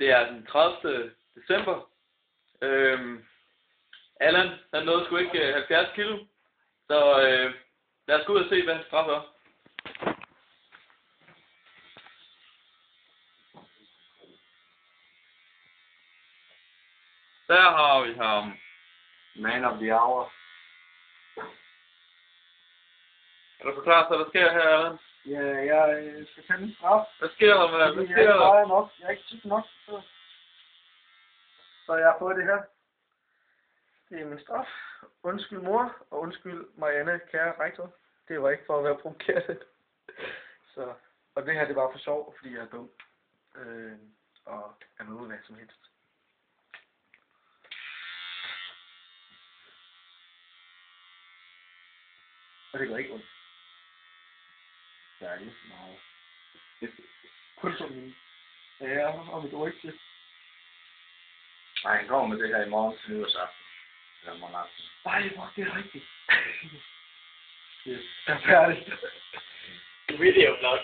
Det er den 30. december. Allan, han nåede sgu ikke 70 kilo. Så lad os gå ud og se, hvad hans straf er. Der har vi ham. Man of the hour. Er du forklaret, hvad der sker her, Allan? Ja, jeg skal tage en straf. Hvad sker der, mand? Hvad sker Jeg der? er nok. Jeg er ikke tyk nok. Så jeg har fået det her. Det er min straf. Undskyld mor, og undskyld Marianne, kære rektor. Det var ikke for at være provokeret. Så, og det her, det var for sjov, fordi jeg er dum. Og er med hvad som helst. Og det går ikke ondt. Særligt meget. Kun som min ære og mit rygte. Nej, han kommer med det her i morgen til nytårsaften. Eller morgen aften. Nej, hvor det er rigtigt. Yes. Jeg er færdig. Videoblog.